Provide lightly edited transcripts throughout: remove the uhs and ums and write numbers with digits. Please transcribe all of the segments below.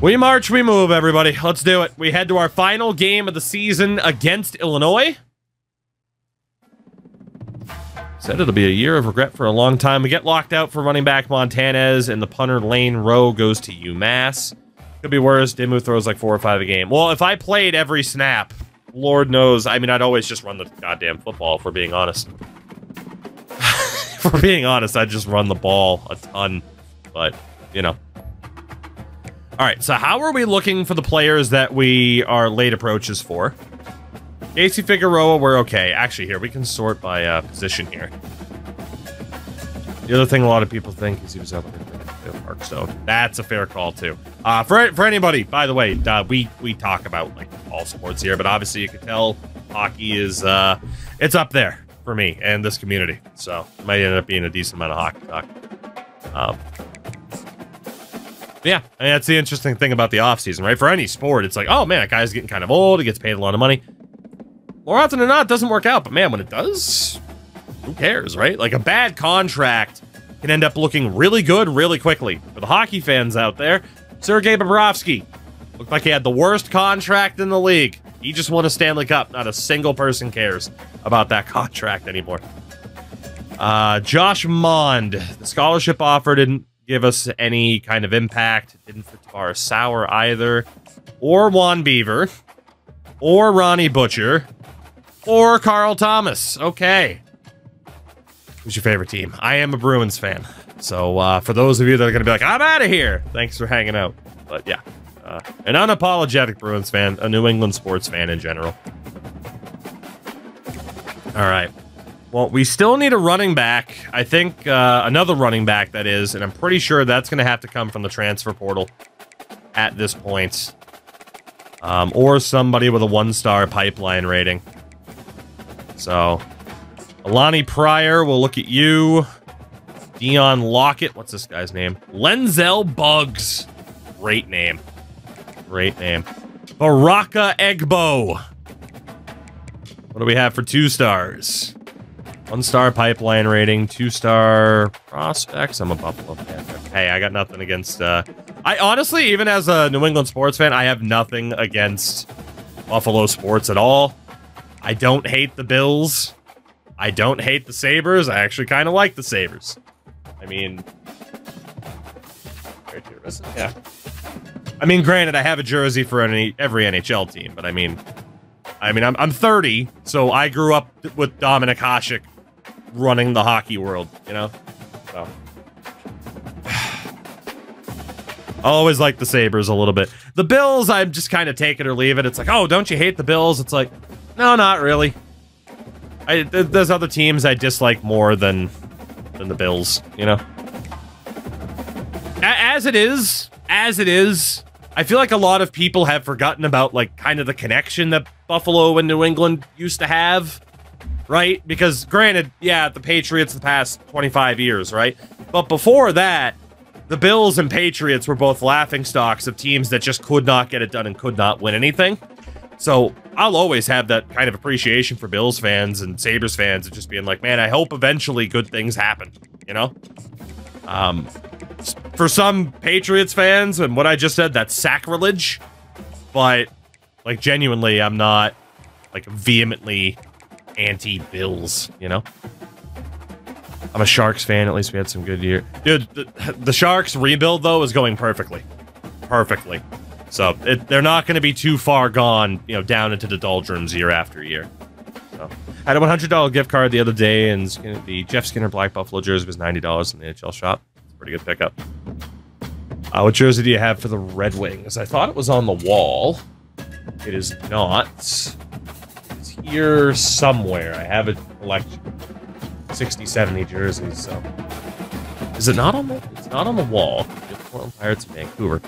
We march, we move, everybody. Let's do it. We head to our final game of the season against Illinois. Said it'll be a year of regret for a long time. We get locked out for running back Montanez, and the punter Lane Rowe goes to UMass. Could be worse. Dimu throws like 4 or 5 a game. Well, if I played every snap, Lord knows, I mean, I'd always just run the goddamn football, if we're being honest. If we're being honest, I'd just run the ball a ton. But, you know. All right, so how are we looking for the players that we are late approaches for? Casey Figueroa, we're okay. Actually, here, we can sort by position here. The other thing a lot of people think is he was out there for Parkstone. That's a fair call, too. For anybody, by the way, we talk about, like, all sports here, but obviously you can tell hockey is, it's up there for me and this community. So, it might end up being a decent amount of hockey talk. Yeah, I mean, that's the interesting thing about the offseason, right? For any sport, it's like, oh, man, that guy's getting kind of old. He gets paid a lot of money. More often than not, it doesn't work out. But, man, when it does, who cares, right? Like, a bad contract can end up looking really good really quickly. For the hockey fans out there, Sergei Bobrovsky looked like he had the worst contract in the league. He just won a Stanley Cup. Not a single person cares about that contract anymore. Josh Mond, the scholarship offer didn't give us any kind of impact. It didn't for Tavares Sauer either. Or Juan Beaver. Or Ronnie Butcher. Or Carl Thomas. Okay. Who's your favorite team? I am a Bruins fan. So, for those of you that are going to be like, I'm out of here, thanks for hanging out. But, yeah. An unapologetic Bruins fan. A New England sports fan in general. All right. Well, we still need a running back. I think another running back, that is, and I'm pretty sure that's going to have to come from the transfer portal at this point. Or somebody with a 1-star pipeline rating. So, Alani Pryor, we'll look at you. Dion Lockett, what's this guy's name? Lenzel Buggs. Great name. Great name. Baraka Egbo. What do we have for 2 stars? 1-star pipeline rating, 2-star prospects. I'm a Buffalo fan. Hey, I got nothing against... I honestly, even as a New England sports fan, I have nothing against Buffalo sports at all. I don't hate the Bills. I don't hate the Sabres. I actually kind of like the Sabres. I mean... Right here, isn't it? Yeah. I mean, granted, I have a jersey for every NHL team, but I mean, I'm 30, so I grew up with Dominic Hasek running the hockey world, you know? So. I'll always like the Sabres a little bit. The Bills, I'm just kind of take it or leave it. It's like, oh, don't you hate the Bills? It's like, no, not really. There's other teams I dislike more than the Bills, you know? As it is, I feel like a lot of people have forgotten about, like, kind of the connection that Buffalo and New England used to have, right? Because, granted, yeah, the Patriots the past 25 years, right? But before that, the Bills and Patriots were both laughingstocks of teams that just could not get it done and could not win anything. So I'll always have that kind of appreciation for Bills fans and Sabres fans of just being like, man, I hope eventually good things happen, you know? For some Patriots fans, and what I just said, that's sacrilege. But, like, genuinely, I'm not, like, vehemently anti-Bills, you know? I'm a Sharks fan. At least we had some good year. Dude, the Sharks rebuild, though, is going perfectly. Perfectly. So, they're not going to be too far gone, you know, down into the doldrums year after year. So, I had a $100 gift card the other day, and it's going to be Jeff Skinner Black Buffalo jersey was $90 in the NHL shop. Pretty good pickup. What jersey do you have for the Red Wings? I thought it was on the wall. It is not. It's here somewhere. I have a collection. 60, 70 jerseys, so. Is it not on the... It's not on the wall. The Portland Pirates of Vancouver.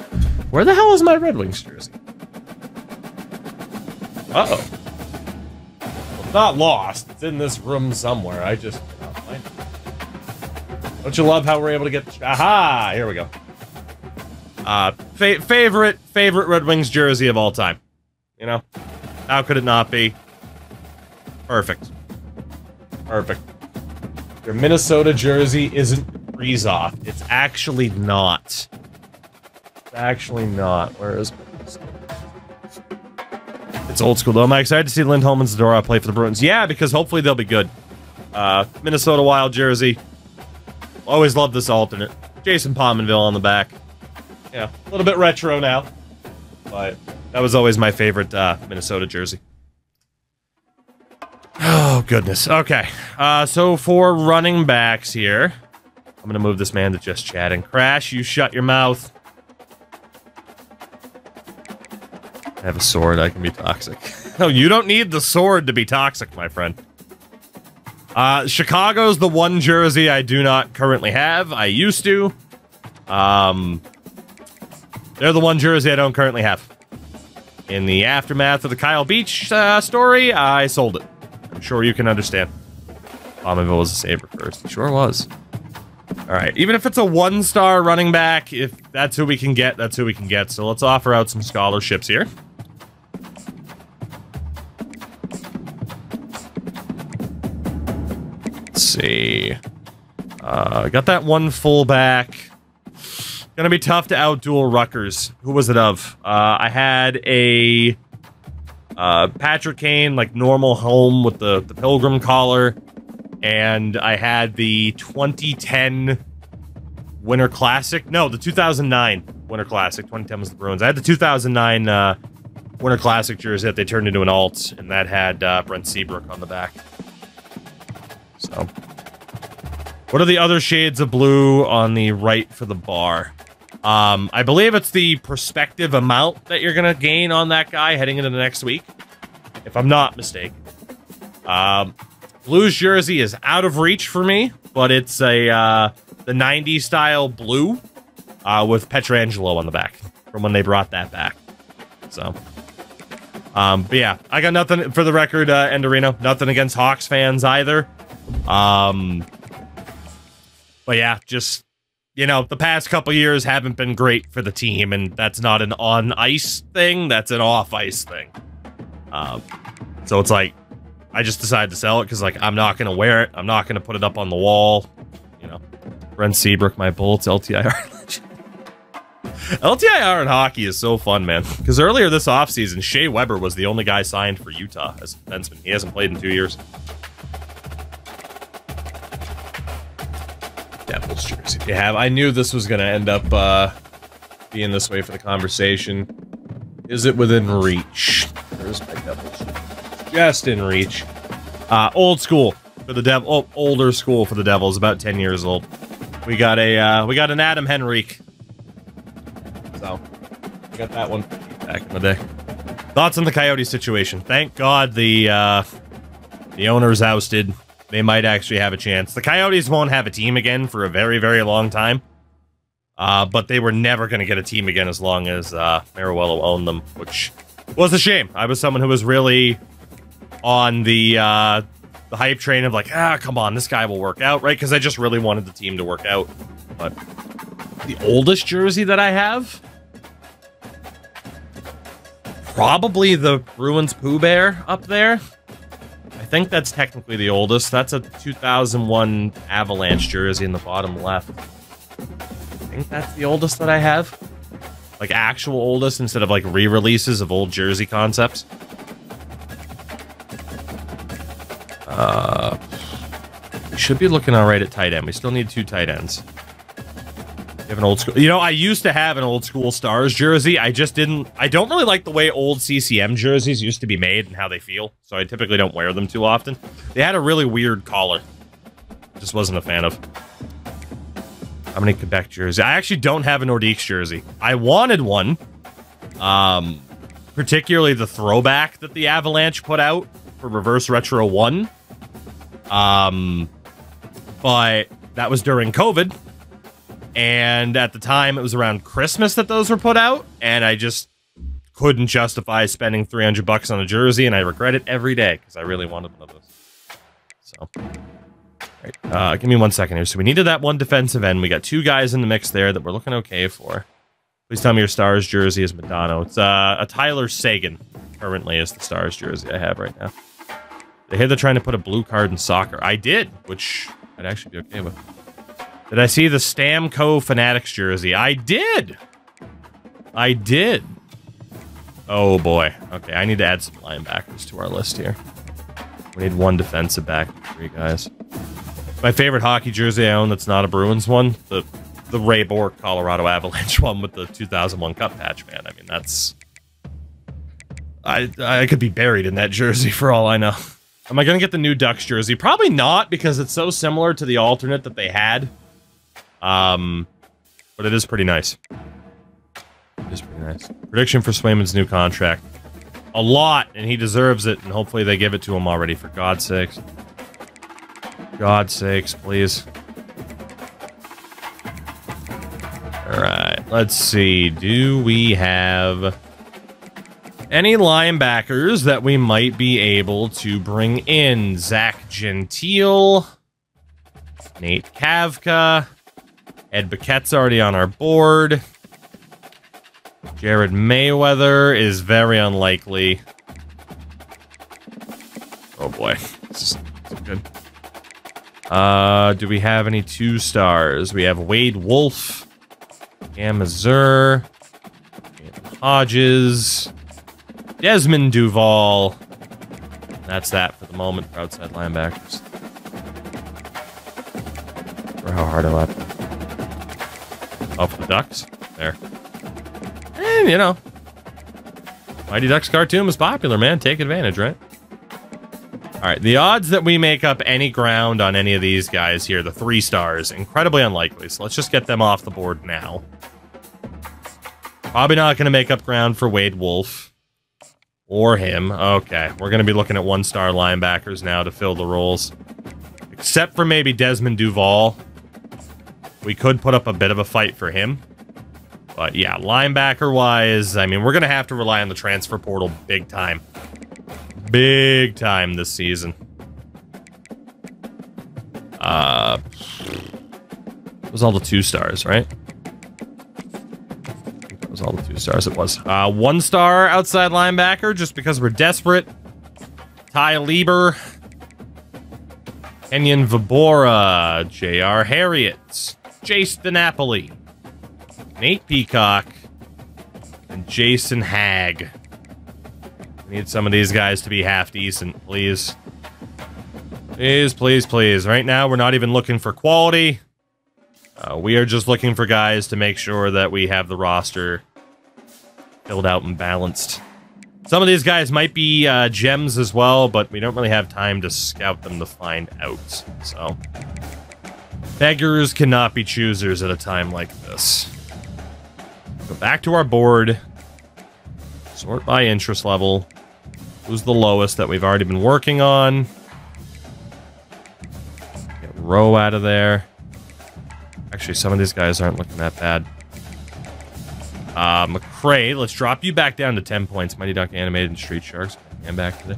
Where the hell is my Red Wings jersey? Uh-oh. Well, it's not lost. It's in this room somewhere. I just cannot find it. Don't you love how we're able to get... Aha! Here we go. Favorite Red Wings jersey of all time. You know? How could it not be? Perfect. Perfect. Your Minnesota jersey isn't Kaprizov. It's actually not. actually not. Where is it? It's old school, though. Am I excited to see Lindholm and Zadora play for the Bruins? Yeah, because hopefully they'll be good. Minnesota Wild jersey. Always love this alternate. Jason Pominville on the back. Yeah, a little bit retro now. But that was always my favorite Minnesota jersey. Oh, goodness. Okay. So for running backs here, I'm going to move this man to just chatting. Crash, you shut your mouth. I have a sword. I can be toxic. No, you don't need the sword to be toxic, my friend. Chicago's the one jersey I do not currently have. I used to. They're the one jersey I don't currently have. In the aftermath of the Kyle Beach story, I sold it. I'm sure you can understand. Pominville was a saver first. He sure was. Alright, even if it's a 1-star running back, if that's who we can get, that's who we can get. So let's offer out some scholarships here. Let's see. Got that one fullback. Gonna be tough to outduel Rutgers. Who was it of? I had a Patrick Kane, like normal home with the Pilgrim collar, and I had the 2010 Winter Classic. No, the 2009 Winter Classic. 2010 was the Bruins. I had the 2009 Winter Classic jersey that they turned into an alt, and that had Brent Seabrook on the back. So, what are the other shades of blue on the right for the bar? I believe it's the prospective amount that you're going to gain on that guy heading into the next week, if I'm not mistaken. Blues jersey is out of reach for me, but it's a the 90s style blue with Pietrangelo on the back from when they brought that back. So, but yeah, I got nothing for the record, Enderino. Nothing against Hawks fans either. But yeah, just, you know, the past couple years haven't been great for the team, and that's not an on-ice thing, that's an off-ice thing. So it's like, I just decided to sell it because, like, I'm not going to wear it. I'm not going to put it up on the wall. You know, Brent Seabrook, my Bullets, LTIR. LTIR in hockey is so fun, man. Because earlier this offseason, Shea Weber was the only guy signed for Utah as a defenseman. He hasn't played in 2 years. Devils jersey. You have. I knew this was going to end up being this way for the conversation. Is it within reach? There's my Devils jersey. Just in reach. Old school for the Devils. Oh, older school for the Devils. About 10 years old. We got an Adam Henrique. So, we got that one back in the day. Thoughts on the Coyotes situation? Thank God the owner's ousted. They might actually have a chance. The Coyotes won't have a team again for a very, very long time. But they were never going to get a team again as long as Mariuello owned them, which was a shame. I was someone who was really on the hype train of like, come on, this guy will work out, right? Because I just really wanted the team to work out. But the oldest jersey that I have, probably the Bruins Pooh Bear up there. I think that's technically the oldest. That's a 2001 Avalanche jersey in the bottom left. I think that's the oldest that I have. Like, actual oldest instead of, like, re-releases of old jersey concepts. We should be looking all right at tight end. We still need 2 tight ends. We have an old school... You know, I used to have an old school Stars jersey. I just didn't... I don't really like the way old CCM jerseys used to be made and how they feel, so I typically don't wear them too often. They had a really weird collar. Just wasn't a fan of. How many Quebec jerseys? I actually don't have a Nordiques jersey. I wanted one. Particularly the throwback that the Avalanche put out for Reverse Retro 1. But that was during COVID. And at the time, it was around Christmas that those were put out, and I just couldn't justify spending $300 on a jersey, and I regret it every day, because I really wanted one of those. So, right, give me 1 second here. So we needed that one defensive end. We got 2 guys in the mix there that we're looking okay for. Please tell me your Stars jersey is Madonna. It's a Tyler Sagan, currently, is the Stars jersey I have right now. They hear they're trying to put a blue card in soccer. I did, which I'd actually be okay with. Did I see the Stamco Fanatics jersey? I did! I did. Oh, boy. Okay, I need to add some linebackers to our list here. We need 1 defensive back, 3 guys. My favorite hockey jersey I own that's not a Bruins one, the Ray Bork Colorado Avalanche one with the 2001 Cup patch, man. I mean, that's... I could be buried in that jersey for all I know. Am I going to get the new Ducks jersey? Probably not, because it's so similar to the alternate that they had. But it is pretty nice. It is pretty nice. Prediction for Swayman's new contract. A lot, and he deserves it, and hopefully they give it to him already, for God's sakes. God's sakes, please. Alright, let's see. Do we have any linebackers that we might be able to bring in? Zach Gentile, Nate Kavka, Ed Paquette's already on our board. Jared Mayweather is very unlikely. Oh boy, this is good. Do we have any 2 stars? We have Wade Wolf, Cam Mazur, Hodges, Desmond Duval. That's that for the moment for outside linebackers. For how hard I left. Oh, for the Ducks? There. And, you know, Mighty Ducks cartoon was popular, man. Take advantage, right? Alright, the odds that we make up any ground on any of these guys here, the 3 stars, incredibly unlikely. So let's just get them off the board now. Probably not going to make up ground for Wade Wolf. Or him. Okay, we're going to be looking at 1-star linebackers now to fill the roles. Except for maybe Desmond Duval. We could put up a bit of a fight for him. But yeah, linebacker-wise, I mean, we're going to have to rely on the transfer portal big time. Big time this season. It was all the 2 stars, right? I think that was all the 2 stars it was. 1-star outside linebacker, just because we're desperate. Ty Lieber. Kenyon Vibora. J.R. Harriet. Jace DiNapoli. Nate Peacock. And Jason Hagg. We need some of these guys to be half decent, please. Please, please, please. Right now, we're not even looking for quality. We are just looking for guys to make sure that we have the roster filled out and balanced. Some of these guys might be gems as well, but we don't really have time to scout them to find out. So, beggars cannot be choosers at a time like this. Go back to our board. Sort by interest level. Who's the lowest that we've already been working on? Get Rowe out of there. Actually, some of these guys aren't looking that bad. McCray, let's drop you back down to 10 points. Mighty Duck Animated and Street Sharks. And back to the...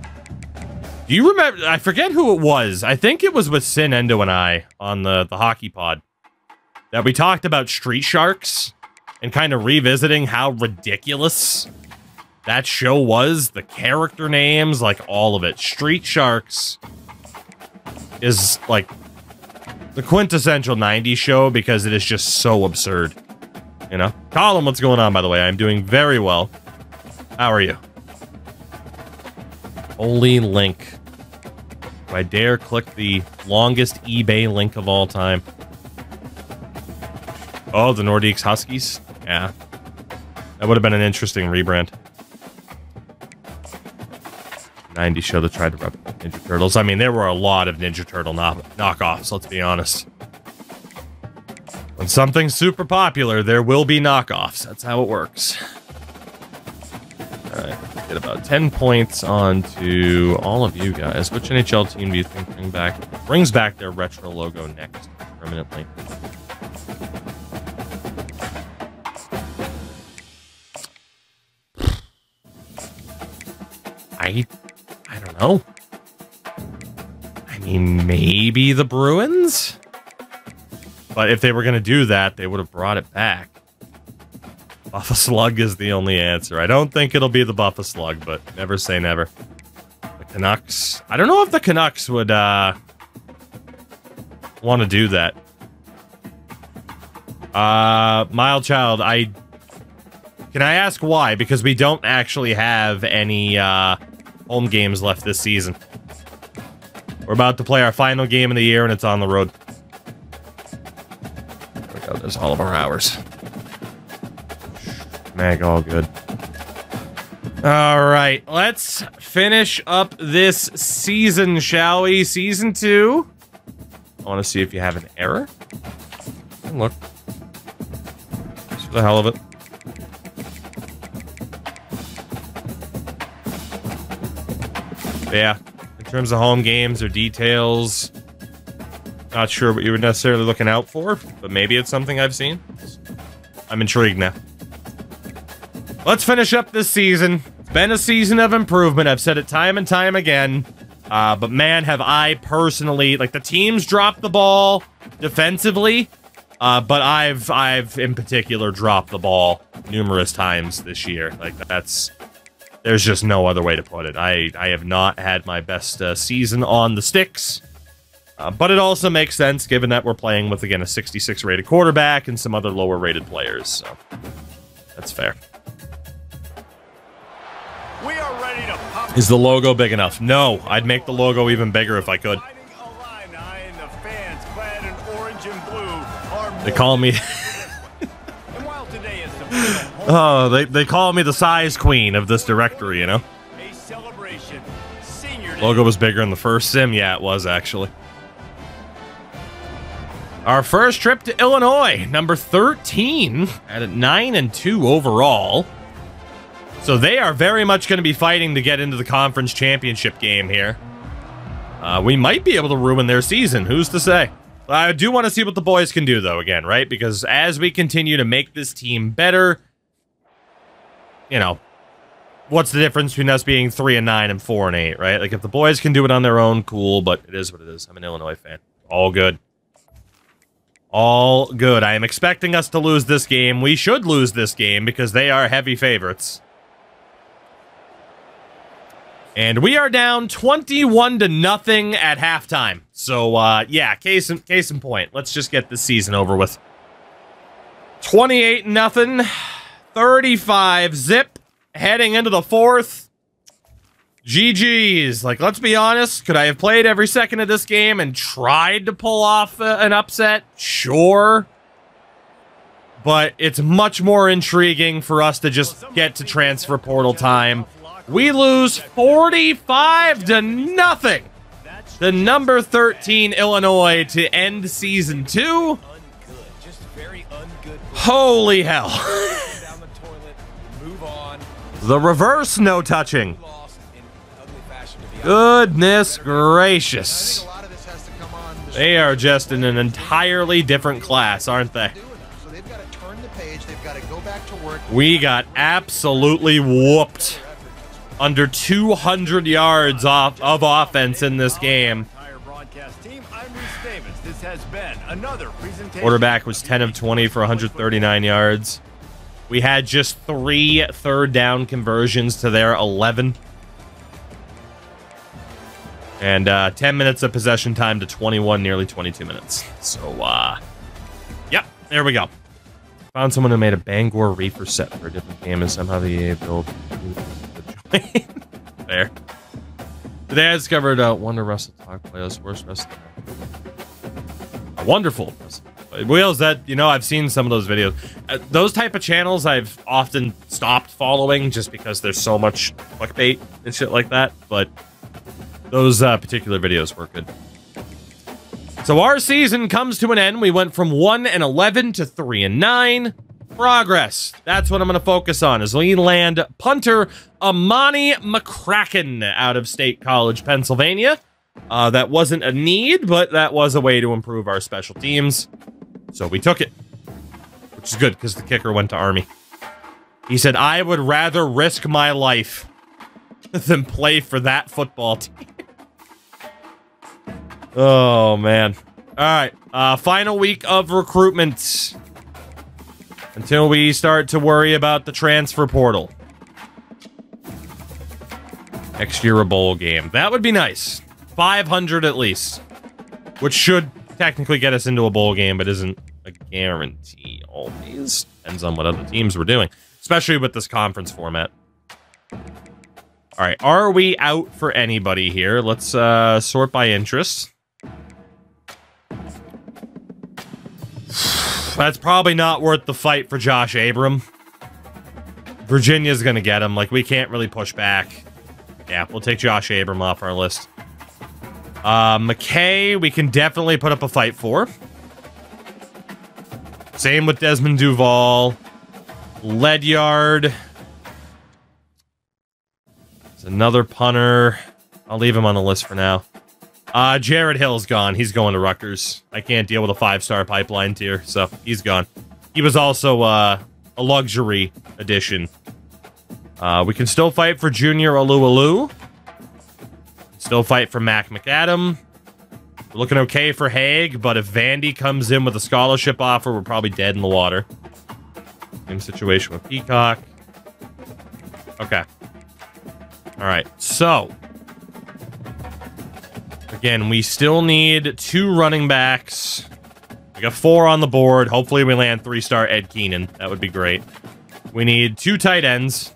Do you remember? I forget who it was. I think it was with Sin Endo and I on the hockey pod. That we talked about Street Sharks and kind of revisiting how ridiculous that show was. The character names, like all of it. Street Sharks is like the quintessential 90s show because it is just so absurd. You know? Colin, what's going on, by the way? I'm doing very well. How are you? Holy link. Do I dare click the longest eBay link of all time? Oh, the Nordiques Huskies? Yeah. That would have been an interesting rebrand. 90s show that tried to replicate Ninja Turtles. I mean, there were a lot of Ninja Turtle knockoffs, let's be honest. When something's super popular, there will be knockoffs. That's how it works. Alright, get about 10 points onto all of you guys. Which NHL team do you think brings back their retro logo next permanently? I don't know. I mean, maybe the Bruins? But if they were going to do that, they would have brought it back. Buffa Slug is the only answer. I don't think it'll be the Buffa Slug, but never say never. The Canucks. I don't know if the Canucks would want to do that. Mild Child, Can I ask why? Because we don't actually have any home games left this season. We're about to play our final game of the year, and it's on the road. There we go. There's all of our hours. Mag, all good. All right, let's finish up this season, shall we? Season 2. I want to see if you have an error. Look. Just for the hell of it. Yeah, in terms of home games or details, not sure what you were necessarily looking out for, but maybe it's something I've seen. I'm intrigued now. Let's finish up this season. It's been a season of improvement. I've said it time and time again. But man, have I personally, like, the teams dropped the ball defensively, but I've in particular dropped the ball numerous times this year. Like, there's just no other way to put it. I have not had my best season on the sticks, but it also makes sense given that we're playing with, again, a 66 rated quarterback and some other lower rated players, so that's fair. We are ready to pop. Is the logo big enough? No, I'd make the logo even bigger if I could. They call me... Oh, they call me the size queen of this directory, you know? Logo was bigger in the first sim? Yeah, it was, actually. Our first trip to Illinois, number 13, at 9-2 overall. So they are very much going to be fighting to get into the conference championship game here. We might be able to ruin their season, who's to say? I do want to see what the boys can do, though, again, right? Because as we continue to make this team better, you know, what's the difference between us being 3-9 and 4-8, right? Like, if the boys can do it on their own, cool, but it is what it is. I'm an Illinois fan. All good. All good. I am expecting us to lose this game. We should lose this game because they are heavy favorites. And we are down 21-0 at halftime. So, yeah, case in point. Let's just get this season over with. 28-0, 35 zip, heading into the fourth. GG's. Like, let's be honest. Could I have played every second of this game and tried to pull off an upset? Sure. But it's much more intriguing for us to just get to transfer portal time. We lose 45-0 to number 13 Illinois to end season 2. Holy hell. The reverse no touching. Goodness gracious. They are just in an entirely different class, aren't they? We got absolutely whooped. Under 200 yards of offense in this game. Quarterback was 10 of 20 for 139 yards. We had just 3 third down conversions to their 11. And 10 minutes of possession time to 21, nearly 22 minutes. So, yep, there we go. Found someone who made a Bangor Reaper set for a different game and somehow they build... There. Today I discovered Wonder Wrestle Talk Playlist, worst wrestling. Wonderful. Wheels, that, you know, I've seen some of those videos. Those type of channels I've often stopped following just because there's so much clickbait and shit like that, but those particular videos were good. So our season comes to an end. We went from 1-11 to 3-9. Progress. That's what I'm going to focus on as we land punter Amani McCracken out of State College, Pennsylvania. That wasn't a need, but that was a way to improve our special teams. So we took it, which is good because the kicker went to Army. He said, I would rather risk my life than play for that football team. Oh, man. All right. Final week of recruitment. Until we start to worry about the transfer portal. Next year, a bowl game. That would be nice. 500 at least. Which should technically get us into a bowl game, but isn't a guarantee always. Depends on what other teams we're doing. especially with this conference format. All right, are we out for anybody here? Let's sort by interest. That's probably not worth the fight for Josh Abram. Virginia's going to get him. Like, we can't really push back. Yeah, we'll take Josh Abram off our list. McKay, we can definitely put up a fight for. Same with Desmond Duval. Ledyard. There's another punter. I'll leave him on the list for now. Jared Hill's gone. He's going to Rutgers. I can't deal with a 5-star pipeline tier, so he's gone. He was also a luxury addition. We can still fight for Junior Alualu. Still fight for Mac McAdam. We're looking okay for Haig, but if Vandy comes in with a scholarship offer, we're probably dead in the water. Same situation with Peacock. Okay. All right, so again, we still need 2 running backs. We got 4 on the board. Hopefully we land 3-star Ed Keenan. That would be great. We need 2 tight ends.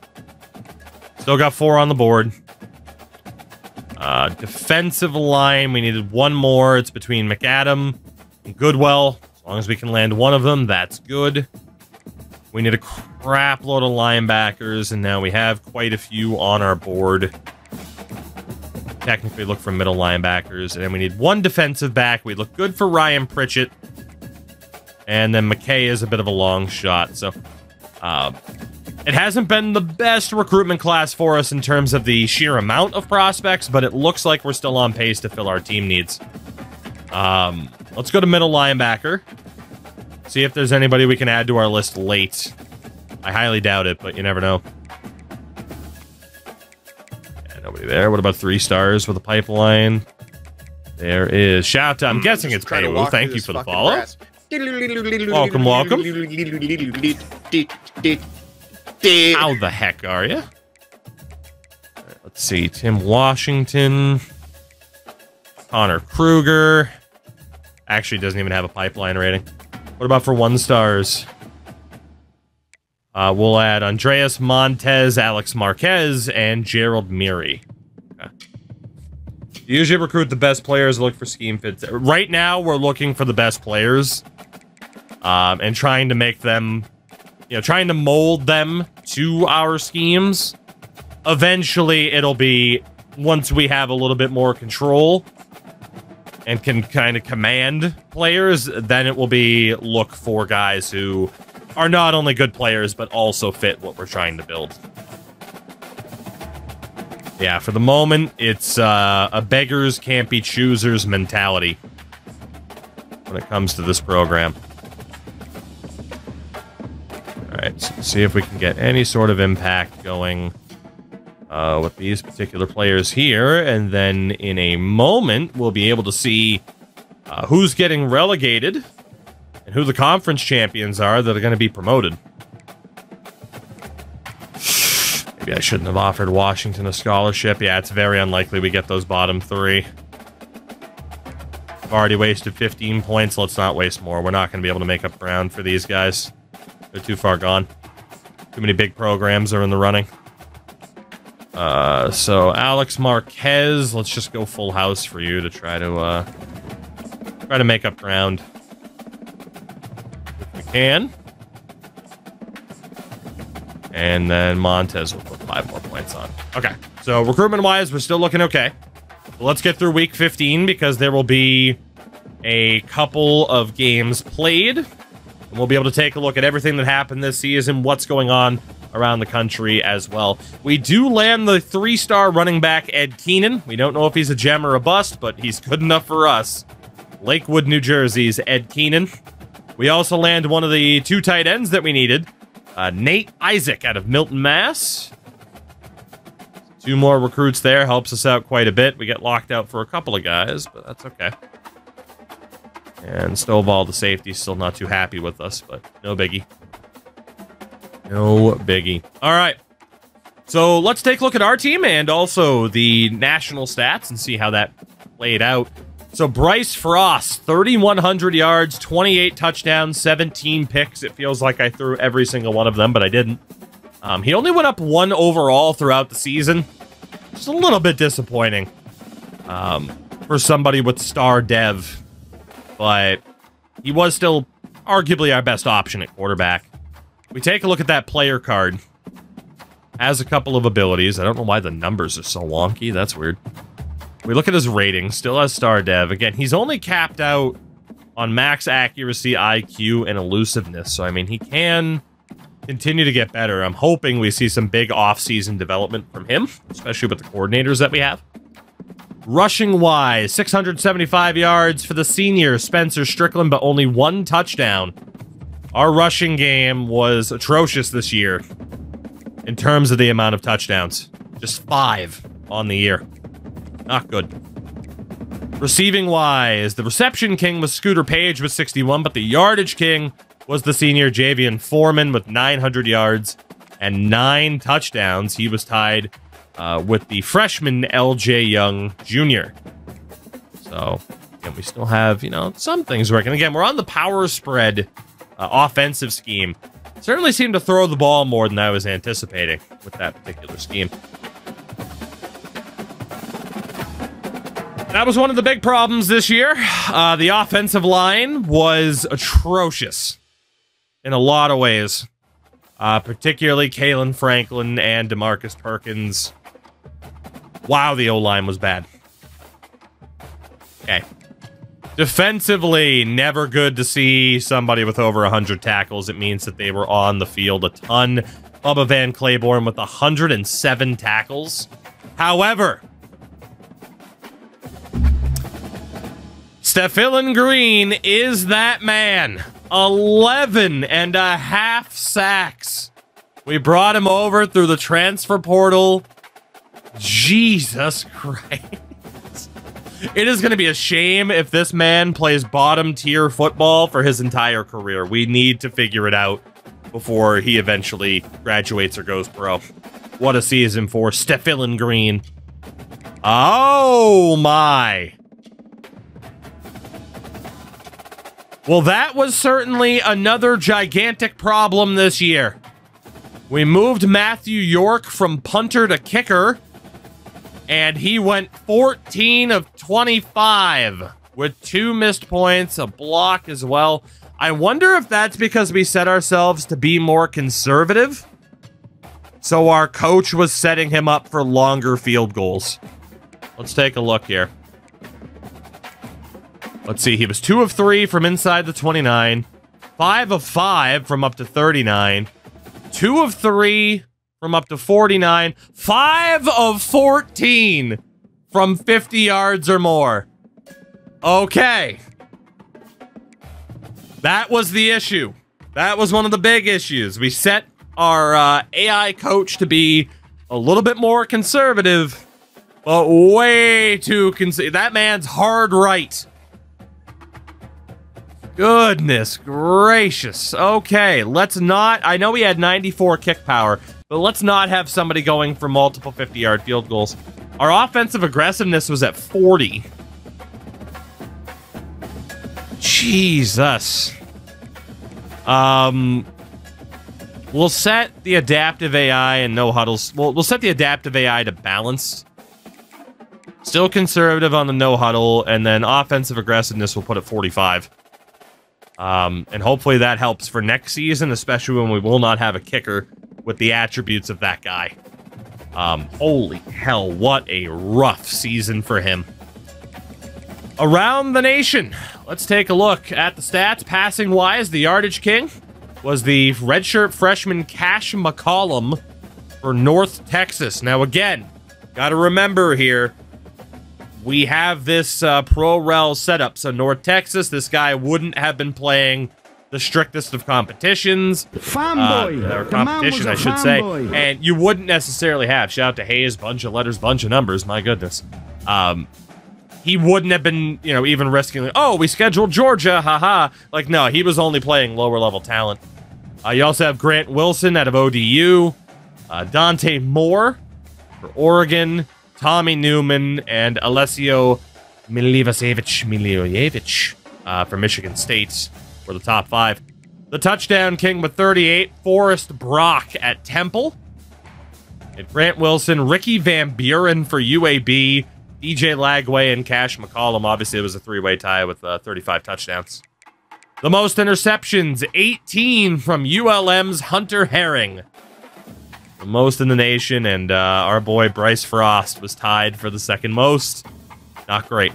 Still got 4 on the board. Defensive line, we needed 1 more. It's between McAdam and Goodwell. As long as we can land 1 of them, that's good. We need a crap load of linebackers, and now we have quite a few on our board. Technically look for middle linebackers, and then we need 1 defensive back. We look good for Ryan Pritchett. And then McKay is a bit of a long shot, so it hasn't been the best recruitment class for us in terms of the sheer amount of prospects, but it looks like we're still on pace to fill our team needs. Let's go to middle linebacker. See if there's anybody we can add to our list late. I highly doubt it, but you never know. Yeah, nobody there. What about 3 stars with a pipeline? There is. Shout out to, I'm guessing it's Paywu. Thank you for the follow. Grass. Welcome, welcome. How the heck are you? Right, let's see. Tim Washington. Connor Kruger. Actually doesn't even have a pipeline rating. What about for 1 stars? We'll add Andreas Montez, Alex Marquez, and Gerald Meary. Okay. You usually recruit the best players, look for scheme fits. Right now, we're looking for the best players. And trying to make them... You know, trying to mold them to our schemes. Eventually, it'll be, once we have a little bit more control and can kind of command players, then it will be look for guys who are not only good players, but also fit what we're trying to build. Yeah, for the moment, it's a beggars can't be choosers mentality when it comes to this program. Alright, so see if we can get any sort of impact going with these particular players here, and then in a moment, we'll be able to see who's getting relegated and who the conference champions are that are going to be promoted. Maybe I shouldn't have offered Washington a scholarship. Yeah, it's very unlikely we get those bottom 3. I've already wasted 15 points. Let's not waste more. We're not going to be able to make up ground for these guys. They're too far gone. Too many big programs are in the running. So Alex Marquez, let's just go full house for you to try to make up ground if we can. And then Montez will put 5 more points on. Okay, so recruitment-wise, we're still looking okay. But let's get through week 15 because there will be a couple of games played. And we'll be able to take a look at everything that happened this season, what's going on around the country as well. We do land the 3-star running back, Ed Keenan. We don't know if he's a gem or a bust, but he's good enough for us. Lakewood, New Jersey's Ed Keenan. We also land one of the 2 tight ends that we needed. Nate Isaac out of Milton, Mass. 2 more recruits there. Helps us out quite a bit. We get locked out for a couple of guys, but that's okay. And Stovall, the safety, still not too happy with us, but no biggie. No biggie. All right. So let's take a look at our team and also the national stats and see how that played out. So Bryce Frost, 3,100 yards, 28 touchdowns, 17 picks. It feels like I threw every single one of them, but I didn't. He only went up 1 overall throughout the season. Just a little bit disappointing for somebody with star dev. But he was still arguably our best option at quarterback. We take a look at that player card. Has a couple of abilities. I don't know why the numbers are so wonky. That's weird. We look at his rating. Still has star dev. Again, he's only capped out on max accuracy, IQ, and elusiveness. So, I mean, he can continue to get better. I'm hoping we see some big off-season development from him, especially with the coordinators that we have. Rushing-wise, 675 yards for the senior, Spencer Strickland, but only 1 touchdown. Our rushing game was atrocious this year in terms of the amount of touchdowns. Just 5 on the year. Not good. Receiving-wise, the reception king was Scooter Page with 61, but the yardage king was the senior Javian Foreman with 900 yards and 9 touchdowns. He was tied with the freshman LJ Young Jr. So, again, we still have, you know, some things working. Again, we're on the power spread offensive scheme. Certainly seemed to throw the ball more than I was anticipating with that particular scheme. That was one of the big problems this year. The offensive line was atrocious in a lot of ways. Particularly Kalen Franklin and DeMarcus Perkins. Wow, the O-line was bad. Okay. Defensively, never good to see somebody with over 100 tackles. It means that they were on the field a ton. Bubba Van Claiborne with 107 tackles. However, Stefan Green is that man. 11.5 sacks. We brought him over through the transfer portal. Jesus Christ. It is going to be a shame if this man plays bottom tier football for his entire career. We need to figure it out before he eventually graduates or goes pro. What a season for Stefan Green. Oh my. Well, that was certainly another gigantic problem this year. We moved Matthew York from punter to kicker, and he went 14 of 25 with 2 missed points, a block as well. I wonder if that's because we set ourselves to be more conservative, so our coach was setting him up for longer field goals. Let's take a look here. Let's see, he was 2 of 3 from inside the 29, 5 of 5 from up to 39, 2 of 3 from up to 49, 5 of 14 from 50 yards or more. Okay. That was the issue. That was one of the big issues. We set our AI coach to be a little bit more conservative, but way too conservative. That man's hard right. Goodness gracious. Okay, let's not... I know we had 94 kick power, but let's not have somebody going for multiple 50-yard field goals. Our offensive aggressiveness was at 40. Jesus. We'll set the adaptive AI and no huddles. We'll set the adaptive AI to balanced. Still conservative on the no huddle, and then offensive aggressiveness we'll put at 45. And hopefully that helps for next season, especially when we will not have a kicker with the attributes of that guy. Holy hell, what a rough season for him. Around the nation, let's take a look at the stats. Passing-wise, the yardage king was the redshirt freshman Cash McCollum for North Texas. Now again, gotta remember here, we have this pro-rel setup. So North Texas, this guy wouldn't have been playing the strictest of competitions. Or competition, I should say. And you wouldn't necessarily have. Shout out to Hayes, bunch of letters, bunch of numbers. My goodness. He wouldn't have been, you know, even risking, like, oh, we scheduled Georgia, haha. Like, no, he was only playing lower-level talent. You also have Grant Wilson out of ODU. Dante Moore for Oregon. Tommy Newman and Alessio Milivojevic for Michigan State were the top 5. The touchdown king with 38, Forrest Brock at Temple. And Grant Wilson, Ricky Van Buren for UAB, DJ Lagway, and Cash McCollum. Obviously, it was a three-way tie with 35 touchdowns. The most interceptions, 18 from ULM's Hunter Herring. The most in the nation, and our boy Bryce Frost was tied for the second most. Not great.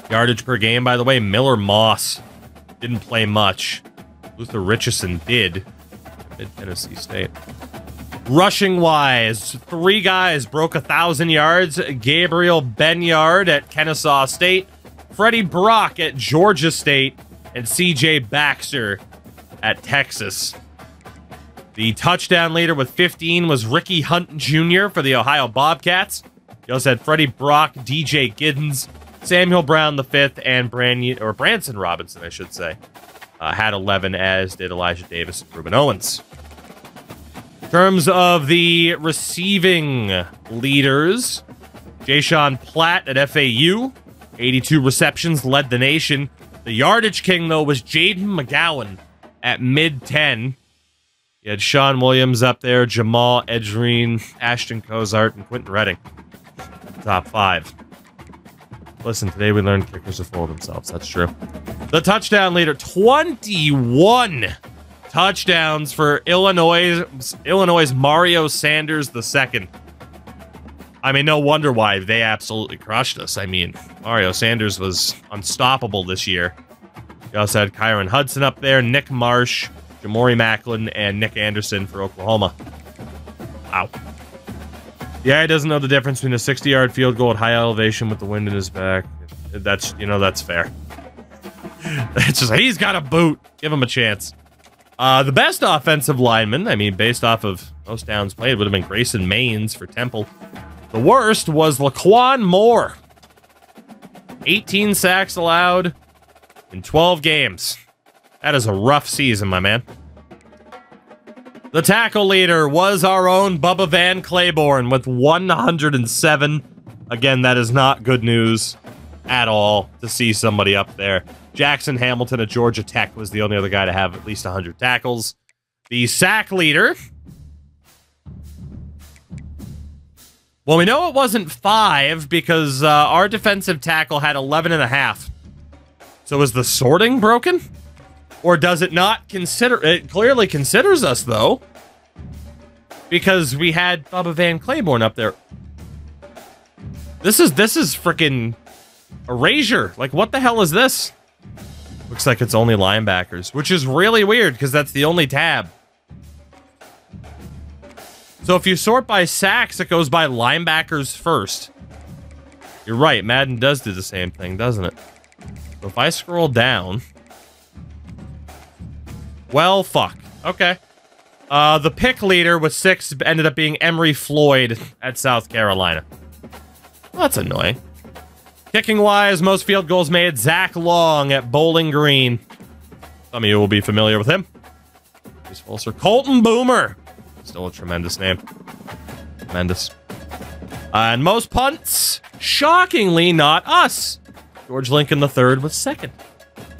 Yardage per game, by the way, Miller Moss didn't play much. Luther Richardson did. Mid-Tennessee State. Rushing-wise, 3 guys broke 1,000 yards. Gabriel Benyard at Kennesaw State, Freddie Brock at Georgia State, and C.J. Baxter at Texas. The touchdown leader with 15 was Ricky Hunt Jr. for the Ohio Bobcats. You also had Freddie Brock, DJ Giddens, Samuel Brown V, and Branson Robinson, I should say, had 11, as did Elijah Davis and Ruben Owens. In terms of the receiving leaders, Jayshon Platt at FAU, 82 receptions, led the nation. The yardage king, though, was Jaden McGowan at mid-10. You had Sean Williams up there, Jamal Edgerine, Ashton Cozart, and Quentin Redding. Top 5. Listen, today we learned kickers are full of themselves. That's true. The touchdown leader, 21 touchdowns for Illinois' Mario Sanders II. I mean, no wonder why they absolutely crushed us. I mean, Mario Sanders was unstoppable this year. You also had Kyron Hudson up there, Nick Marsh, Jamori Macklin, and Nick Anderson for Oklahoma. Wow. The guy doesn't know the difference between a 60-yard field goal at high elevation with the wind in his back. That's, that's fair. It's just, he's got a boot. Give him a chance. The best offensive lineman, I mean, based off of most downs played, would have been Grayson Maines for Temple. The worst was Laquan Moore. 18 sacks allowed in 12 games. That is a rough season, my man. The tackle leader was our own Bubba Van Claiborne with 107. Again, that is not good news at all to see somebody up there. Jackson Hamilton at Georgia Tech was the only other guy to have at least 100 tackles. The sack leader... Well, we know it wasn't 5 because our defensive tackle had 11.5. So is the sorting broken? Or does it not consider... It clearly considers us, though. Because we had Bubba Van Claiborne up there. This is freaking erasure. Like, what the hell is this? Looks like it's only linebackers, which is really weird because that's the only tab. So if you sort by sacks, it goes by linebackers first. You're right, Madden does do the same thing, doesn't it? So if I scroll down... Well, fuck. Okay. The pick leader with 6 ended up being Emory Floyd at South Carolina. Well, that's annoying. Kicking-wise, most field goals made, Zach Long at Bowling Green. Some of you will be familiar with him. He's full sir. Colton Boomer. Still a tremendous name. Tremendous. And most punts, shockingly not us. George Lincoln III was 2nd.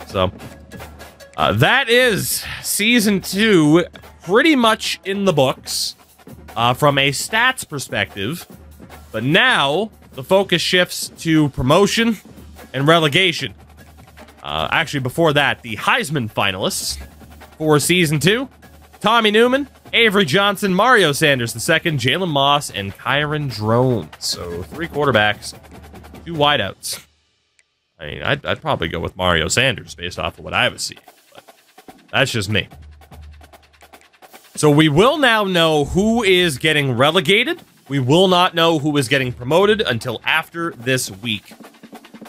So, that is Season 2 pretty much in the books from a stats perspective. But now, the focus shifts to promotion and relegation. Actually, before that, the Heisman finalists for Season 2. Tommy Newman, Avery Johnson, Mario Sanders II, Jalen Moss, and Kyron Drone. So 3 quarterbacks, 2 wideouts. I mean, I'd probably go with Mario Sanders based off of what I was seeing. But that's just me. So we will now know who is getting relegated. We will not know who is getting promoted until after this week.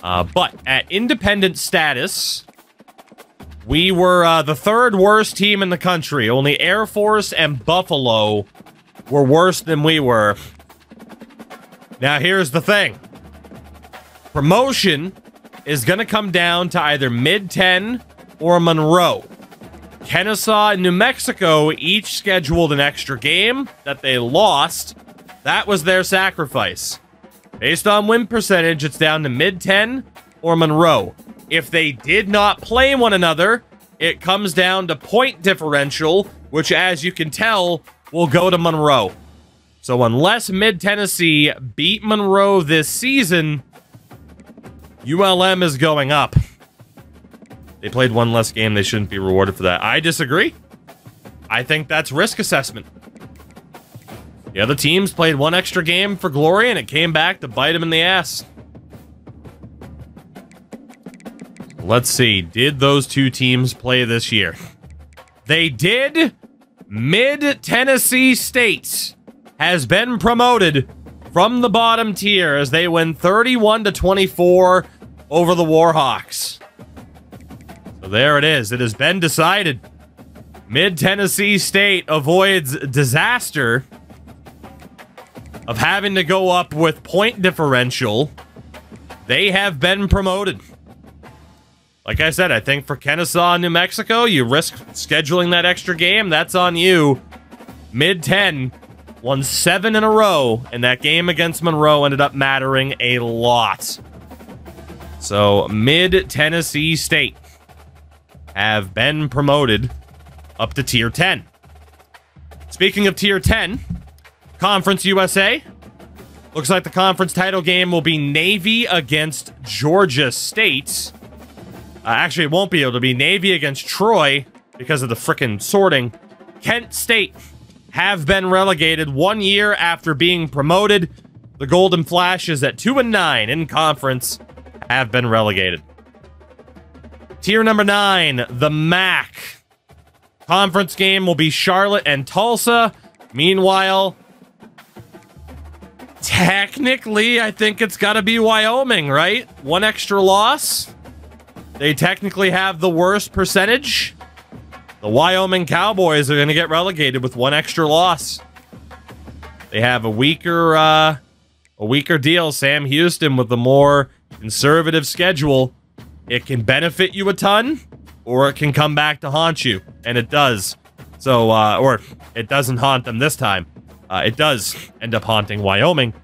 But at independent status... We were the 3rd worst team in the country. Only Air Force and Buffalo were worse than we were. Now, here's the thing. Promotion is going to come down to either Mid-10 or Monroe. Kennesaw and New Mexico each scheduled an extra game that they lost. That was their sacrifice. Based on win percentage, it's down to Mid-10 or Monroe. If they did not play one another, it comes down to point differential, which, as you can tell, will go to Monroe. So unless Mid-Tennessee beat Monroe this season, ULM is going up. They played one less game. They shouldn't be rewarded for that. I disagree. I think that's risk assessment. The other teams played one extra game for glory, and it came back to bite them in the ass. Let's see. Did those two teams play this year? They did. Mid-Tennessee State has been promoted from the bottom tier as they win 31-24 over the Warhawks. So there it is. It has been decided. Mid-Tennessee State avoids disaster of having to go up with point differential. They have been promoted. Like I said, I think for Kennesaw, New Mexico, you risk scheduling that extra game. That's on you. Mid-10 won 7 in a row, and that game against Monroe ended up mattering a lot. So, Mid-Tennessee State have been promoted up to Tier 10. Speaking of Tier 10, Conference USA. Looks like the conference title game will be Navy against Georgia State. Actually, it won't be able to be Navy against Troy because of the frickin' sorting. Kent State have been relegated 1 year after being promoted. The Golden Flashes at 2-9 in conference have been relegated. Tier number 9, the MAC. Conference game will be Charlotte and Tulsa. Meanwhile, technically, I think it's got to be Wyoming, right? One extra loss. They technically have the worst percentage. The Wyoming Cowboys are going to get relegated with one extra loss. They have a weaker deal. Sam Houston with the more conservative schedule. It can benefit you a ton, or it can come back to haunt you, and it does. So, or it doesn't haunt them this time. It does end up haunting Wyoming,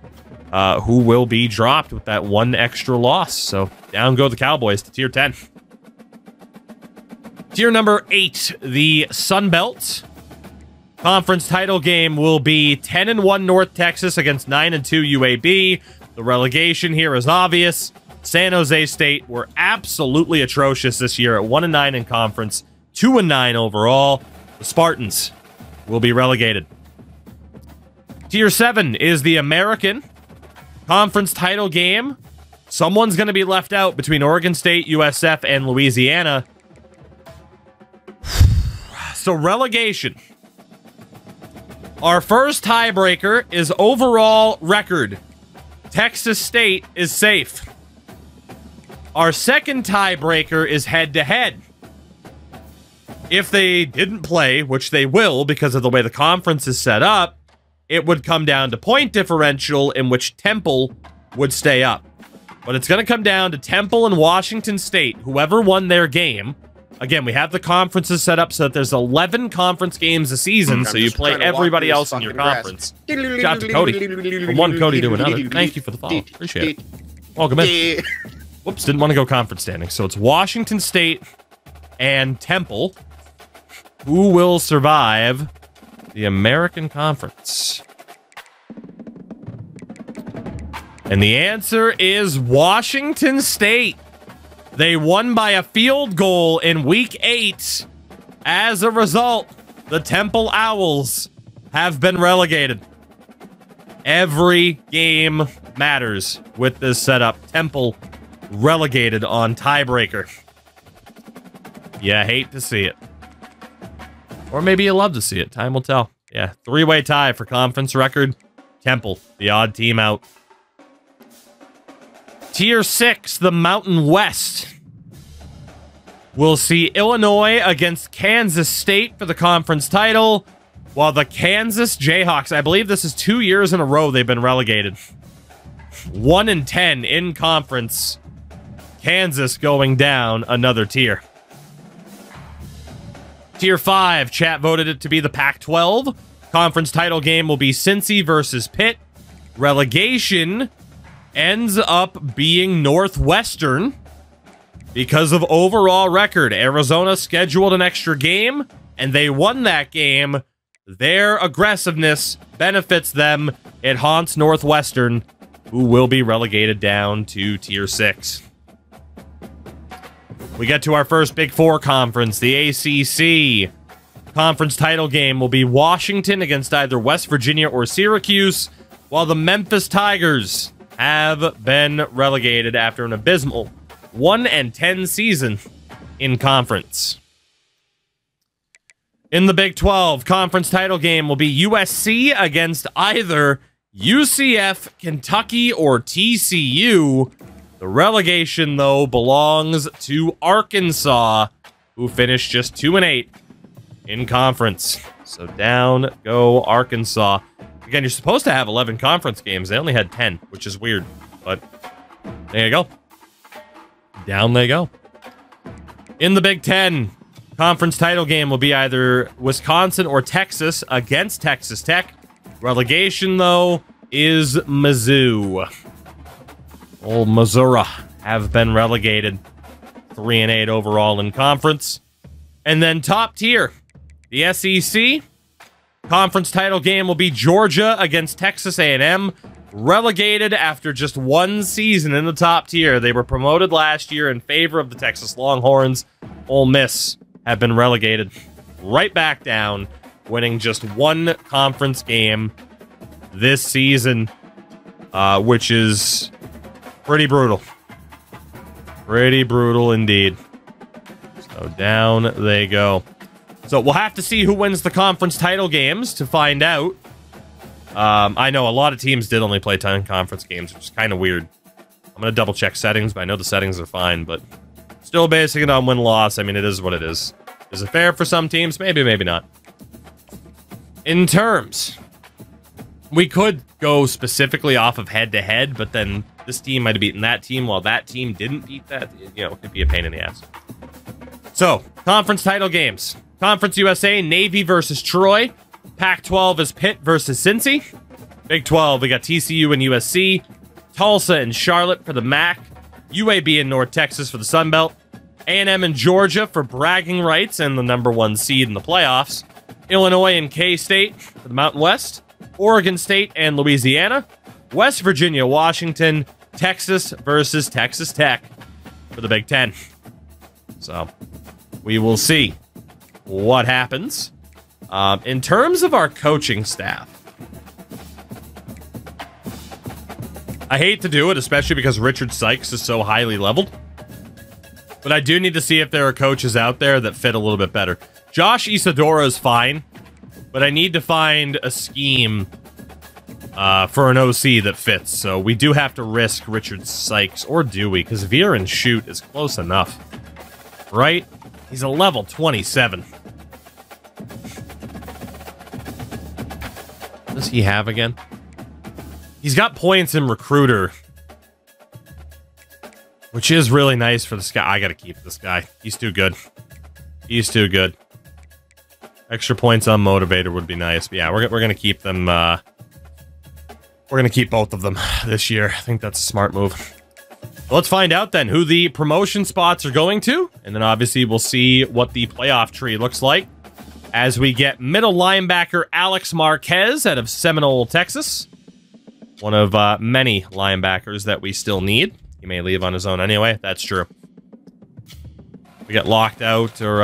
who will be dropped with that one extra loss. So down go the Cowboys to Tier 10. Tier number 8, the Sun Belt. Conference title game will be 10-1 North Texas against 9-2 UAB. The relegation here is obvious. San Jose State were absolutely atrocious this year at 1-9 in conference, 2-9 overall. The Spartans will be relegated. Tier 7 is the American conference title game. Someone's going to be left out between Oregon State, USF, and Louisiana. So relegation. Our first tiebreaker is overall record. Texas State is safe. Our second tiebreaker is head-to-head. If they didn't play, which they will because of the way the conference is set up, it would come down to point differential in which Temple would stay up. But it's going to come down to Temple and Washington State, whoever won their game. Again, we have the conferences set up so that there's 11 conference games a season, so you play everybody else in your conference. Shout out to Cody. From one Cody to another. Thank you for the follow. Appreciate it. Welcome in. Whoops, didn't want to go conference standing. So it's Washington State and Temple. Who will survive the American Conference? And the answer is Washington State. They won by a field goal in Week 8. As a result, the Temple Owls have been relegated. Every game matters with this setup. Temple relegated on tiebreaker. Yeah, hate to see it. Or maybe you love to see it. Time will tell. Yeah, three-way tie for conference record. Temple, the odd team out. Tier 6, the Mountain West. We'll see Illinois against Kansas State for the conference title, while the Kansas Jayhawks, I believe this is 2 years in a row they've been relegated. 1-10 in conference. Kansas going down another tier. Tier 5, chat voted it to be the Pac-12. Conference title game will be Cincy versus Pitt. Relegation ends up being Northwestern. Because of overall record, Arizona scheduled an extra game, and they won that game. Their aggressiveness benefits them. It haunts Northwestern, who will be relegated down to Tier 6. We get to our first Big Four conference, the ACC. Conference title game will be Washington against either West Virginia or Syracuse, while the Memphis Tigers have been relegated after an abysmal 1-10 season in conference. In the Big 12, conference title game will be USC against either UCF, Kentucky, or TCU. The relegation, though, belongs to Arkansas, who finished just 2-8 in conference. So down go Arkansas. Again, you're supposed to have 11 conference games. They only had 10, which is weird. But there you go. Down they go. In the Big 10, conference title game will be either Wisconsin or Texas against Texas Tech. Relegation, though, is Mizzou. Old Missouri have been relegated. 3-8 overall in conference. And then top tier, the SEC. Conference title game will be Georgia against Texas A&M. Relegated after just one season in the top tier. They were promoted last year in favor of the Texas Longhorns. Ole Miss have been relegated right back down, winning just one conference game this season, which is pretty brutal. Pretty brutal indeed. So down they go. So we'll have to see who wins the conference title games to find out. I know a lot of teams did only play 10 conference games, which is kind of weird. I'm going to double check settings, but I know the settings are fine, but still basing it on win-loss. I mean, it is what it is. Is it fair for some teams? Maybe, maybe not. In terms, we could go specifically off of head-to-head, but then this team might have beaten that team while that team didn't beat that. You know, it could be a pain in the ass. So, conference title games. Conference USA, Navy versus Troy. Pac-12 is Pitt versus Cincy. Big 12, we got TCU and USC. Tulsa and Charlotte for the MAC. UAB and North Texas for the Sun Belt. A&M and Georgia for bragging rights and the #1 seed in the playoffs. Illinois and K-State for the Mountain West. Oregon State and Louisiana. West Virginia, Washington. Texas versus Texas Tech for the Big 10. So, we will see what happens. In terms of our coaching staff, I hate to do it, especially because Richard Sykes is so highly leveled. But I do need to see if there are coaches out there that fit a little bit better. Josh Isadora is fine, but I need to find a scheme for an OC that fits. So we do have to risk Richard Sykes, or do we? Because Veer and Shoot is close enough, right? He's a level 27. What does he have again? He's got points in Recruiter, which is really nice for this guy. I gotta keep this guy. He's too good. He's too good. Extra points on Motivator would be nice. But yeah, we're gonna keep them. We're gonna keep both of them this year. I think that's a smart move. Well, let's find out then who the promotion spots are going to, and then obviously we'll see what the playoff tree looks like as we get middle linebacker Alex Marquez out of Seminole, Texas. One of many linebackers that we still need. He may leave on his own anyway. That's true. We got locked out, or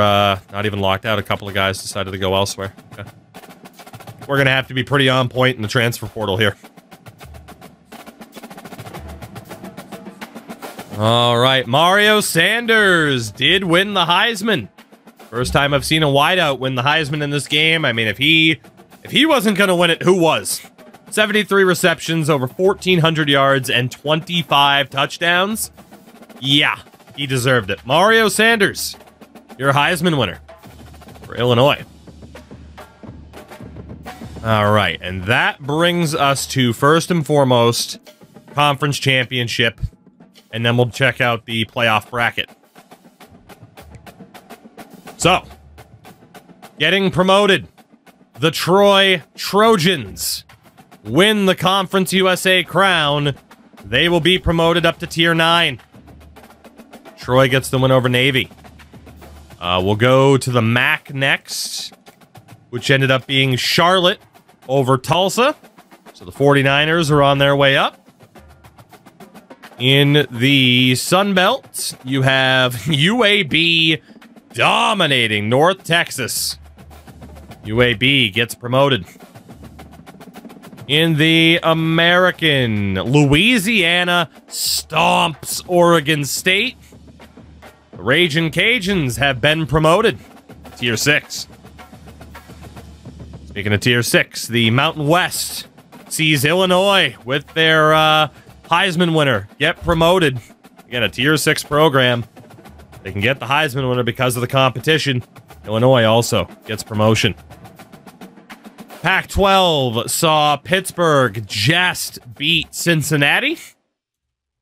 not even locked out. A couple of guys decided to go elsewhere. Okay. We're going to have to be pretty on point in the transfer portal here. All right. Mario Sanders did win the Heisman. First time I've seen a wideout win the Heisman in this game. I mean, if he wasn't going to win it, who was? 73 receptions, over 1,400 yards, and 25 touchdowns. Yeah, he deserved it. Mario Sanders, you're a Heisman winner for Illinois. All right, and that brings us to, first and foremost, conference championship, and then we'll check out the playoff bracket. So, getting promoted, the Troy Trojans win the Conference USA crown. They will be promoted up to Tier 9. Troy gets the win over Navy. We'll go to the MAC next, which ended up being Charlotte over Tulsa. So the 49ers are on their way up. In the Sun Belt, you have UAB dominating North Texas. UAB gets promoted. In the American, Louisiana stomps Oregon State. The Ragin' Cajuns have been promoted. Tier 6. Speaking of Tier 6, the Mountain West sees Illinois with their Heisman winner get promoted. Again, a Tier 6 program. They can get the Heisman winner because of the competition. Illinois also gets promotion. Pac-12 saw Pittsburgh just beat Cincinnati.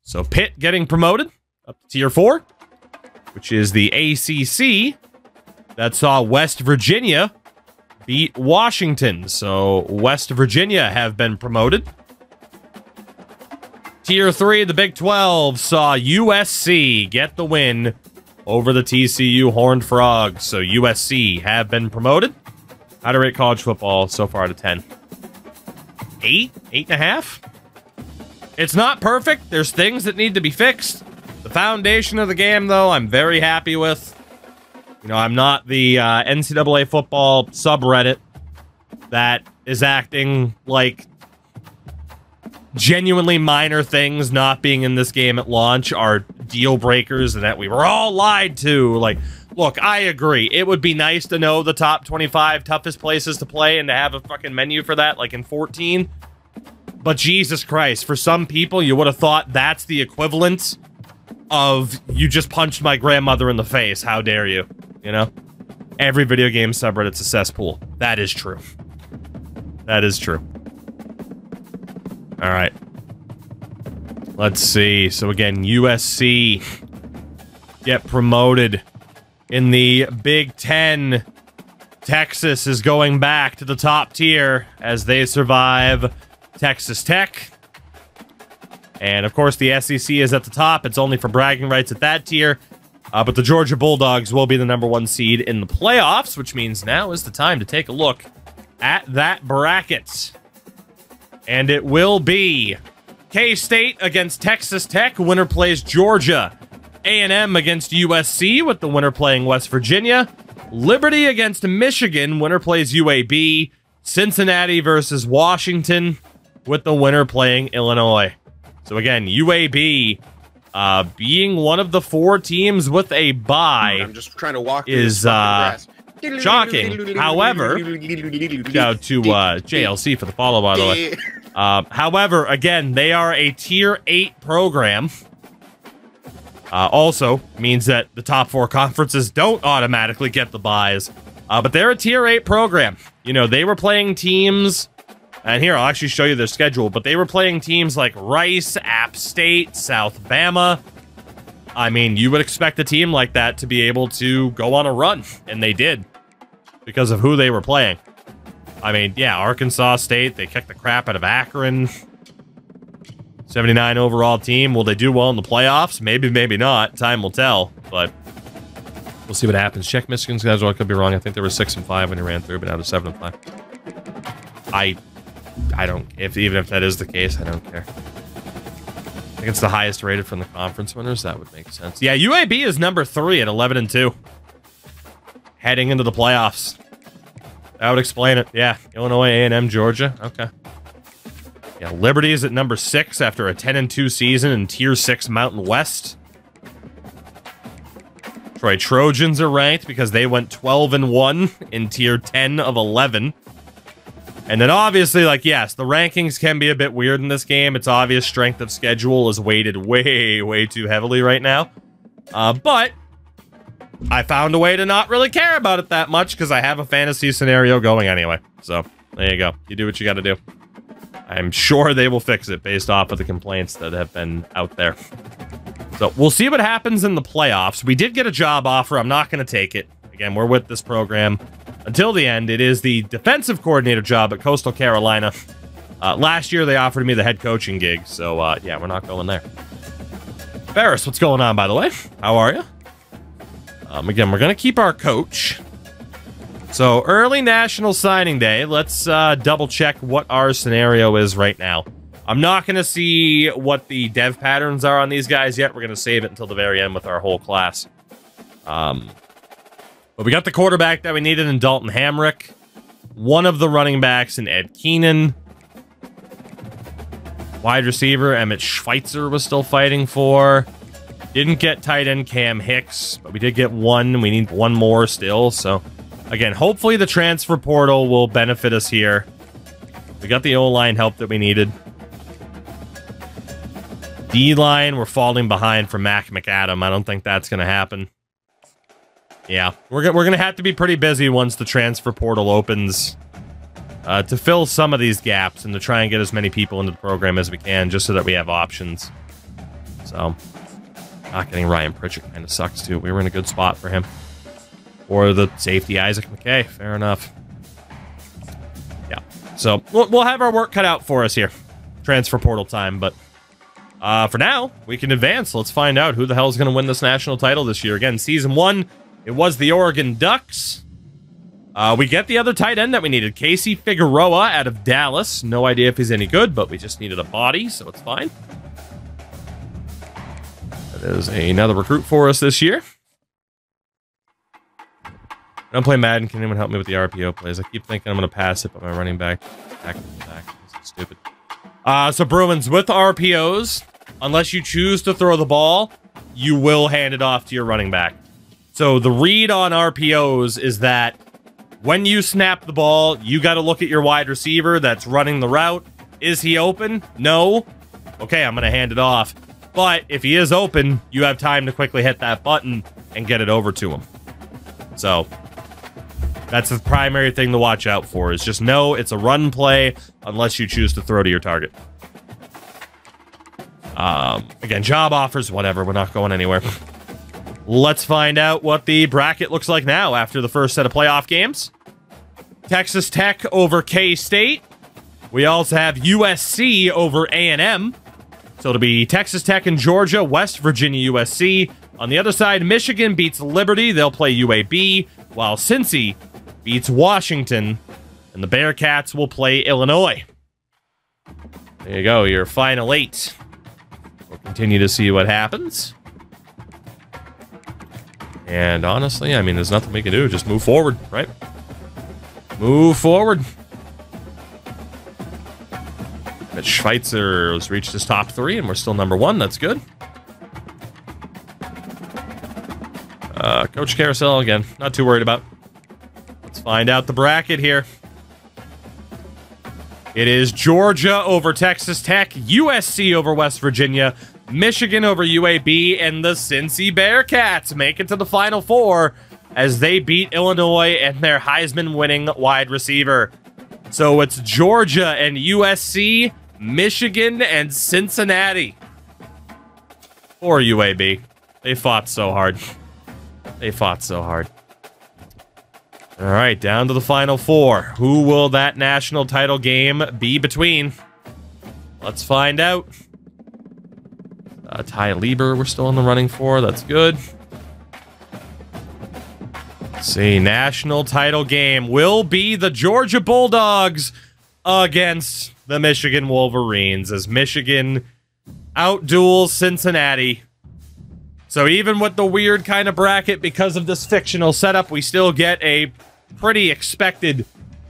So Pitt getting promoted up to Tier 4, which is the ACC. That saw West Virginia beat Washington. So West Virginia have been promoted. Tier 3, the Big 12, saw USC get the win over the TCU Horned Frogs. So USC have been promoted. How to rate college football so far out of 10? 8? 8.5? It's not perfect. There's things that need to be fixed. The foundation of the game, though, I'm very happy with. You know, I'm not the NCAA football subreddit that is acting like genuinely minor things not being in this game at launch are deal breakers and that we were all lied to. Like, look, I agree. It would be nice to know the top 25 toughest places to play and to have a fucking menu for that, like in 14. But Jesus Christ, for some people, you would have thought that's the equivalent of you just punched my grandmother in the face. How dare you? You know? Every video game subreddit's a cesspool. That is true. That is true. All right. Let's see. So again, USC get promoted. In the Big Ten, Texas is going back to the top tier as they survive Texas Tech. And, of course, the SEC is at the top. It's only for bragging rights at that tier. But the Georgia Bulldogs will be the #1 seed in the playoffs, which means now is the time to take a look at that bracket. And it will be K-State against Texas Tech. Winner plays Georgia. A&M against USC, with the winner playing West Virginia. Liberty against Michigan. Winner plays UAB. Cincinnati versus Washington, with the winner playing Illinois. So again, UAB being one of the 4 teams with a bye. I'm just trying to walk is shocking. However, shout out to JLC for the follow, by the way. However, again, they are a Tier 8 program. Also means that the top 4 conferences don't automatically get the buys. But they're a Tier 8 program. You know, they were playing teams, and here, I'll actually show you their schedule, but they were playing teams like Rice, App State, South Bama. I mean, you would expect a team like that to be able to go on a run, and they did, because of who they were playing. I mean, yeah, Arkansas State, they kicked the crap out of Akron. 79 overall team. Will they do well in the playoffs? Maybe, maybe not. Time will tell, but we'll see what happens. Check Michigan's schedule. I could be wrong. I think they were 6-5 when he ran through, but now they're 7-5. I don't, even if that is the case, I don't care. I think it's the highest rated from the conference winners. That would make sense. Yeah, UAB is #3 at 11-2. Heading into the playoffs. That would explain it. Yeah, Illinois, A&M, Georgia. Okay. Yeah, Liberty is at #6 after a 10-2 season in Tier 6 Mountain West. Troy Trojans are ranked because they went 12-1 in Tier 10 of 11. And then obviously, like, yes, the rankings can be a bit weird in this game. It's obvious strength of schedule is weighted way, way too heavily right now. But I found a way to not really care about it that much because I have a fantasy scenario going anyway. So there you go. You do what you got to do. I'm sure they will fix it based off of the complaints that have been out there. So we'll see what happens in the playoffs. We did get a job offer. I'm not going to take it. Again, we're with this program until the end. It is the defensive coordinator job at Coastal Carolina. Last year, they offered me the head coaching gig. So, yeah, we're not going there. Barris, what's going on, by the way? How are you? Again, we're going to keep our coach. So, early National Signing Day. Let's double check what our scenario is right now. I'm not going to see what the dev patterns are on these guys yet. We're going to save it until the very end with our whole class. But we got the quarterback that we needed in Dalton Hamrick. One of the running backs in Ed Keenan. Wide receiver, Emmett Schweitzer was still fighting for. Didn't get tight end Cam Hicks, but we did get one. We need one more still. So, again, hopefully the transfer portal will benefit us here. We got the O-line help that we needed. D-line, we're falling behind for Mac McAdam. I don't think that's going to happen. Yeah, we're going to have to be pretty busy once the transfer portal opens. To fill some of these gaps and to try and get as many people into the program as we can, just so that we have options. So, not getting Ryan Pritchett kind of sucks, too. We were in a good spot for him. Or the safety, Isaac McKay. Fair enough. Yeah. So, we'll have our work cut out for us here. Transfer portal time, but for now, we can advance. Let's find out who the hell is going to win this national title this year. Again, Season 1, it was the Oregon Ducks. We get the other tight end that we needed. Casey Figueroa out of Dallas. No idea if he's any good, but we just needed a body, so it's fine. That is another recruit for us this year. I don't play Madden. Can anyone help me with the RPO plays? I keep thinking I'm going to pass it, but my running back... This is stupid. So Bruins, with RPOs, unless you choose to throw the ball, you will hand it off to your running back. So the read on RPOs is that when you snap the ball, you got to look at your wide receiver that's running the route. Is he open? No. Okay, I'm going to hand it off. But if he is open, you have time to quickly hit that button and get it over to him. So that's the primary thing to watch out for, is just know it's a run play unless you choose to throw to your target. Again, job offers, whatever. We're not going anywhere. Let's find out what the bracket looks like now after the first set of playoff games. Texas Tech over K-State. We also have USC over A&M. So it'll be Texas Tech and Georgia, West Virginia, USC. On the other side, Michigan beats Liberty. They'll play UAB, while Cincy beats Washington, and the Bearcats will play Illinois. There you go, your final 8. We'll continue to see what happens. And honestly, I mean, there's nothing we can do. Just move forward, right? Move forward. But Schweitzer has reached his top 3, and we're still number 1. That's good. Coach Carousel, again, not too worried about. Let's find out the bracket here. It is Georgia over Texas Tech, USC over West Virginia, Michigan over UAB, and the Cincy Bearcats make it to the Final Four as they beat Illinois and their Heisman-winning wide receiver. So it's Georgia and USC, Michigan, and Cincinnati. Poor UAB. They fought so hard. They fought so hard. All right, down to the Final Four. Who will that national title game be between? Let's find out. Ty Lieber, we're still in the running for. That's good. Let's see. National title game will be the Georgia Bulldogs against the Michigan Wolverines as Michigan outduels Cincinnati. So even with the weird kind of bracket, because of this fictional setup, we still get a pretty expected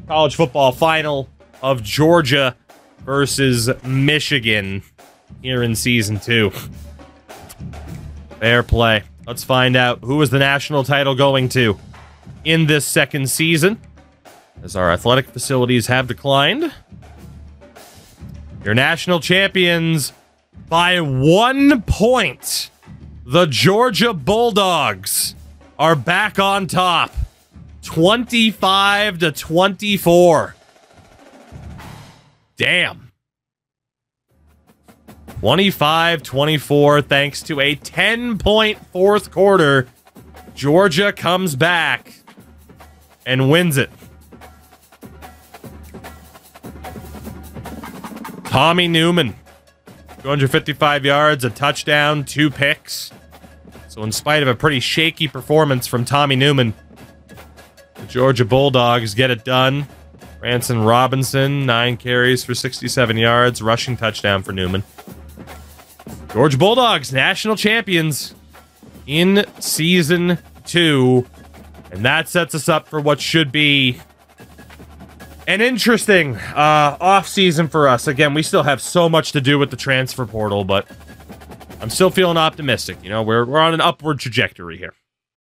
college football final of Georgia versus Michigan here in Season 2. Fair play. Let's find out who is the national title going to in this second season, as our athletic facilities have declined. Your national champions by 1 point. The Georgia Bulldogs are back on top. 25-24. Damn. 25-24 thanks to a 10-point fourth quarter. Georgia comes back and wins it. Tommy Newman 255 yards, a touchdown, 2 picks. So in spite of a pretty shaky performance from Tommy Newman, the Georgia Bulldogs get it done. Branson Robinson, 9 carries for 67 yards, rushing touchdown for Newman. Georgia Bulldogs, national champions in Season 2. And that sets us up for what should be an interesting off-season for us. Again, we still have so much to do with the transfer portal, but I'm still feeling optimistic. You know, we're on an upward trajectory here.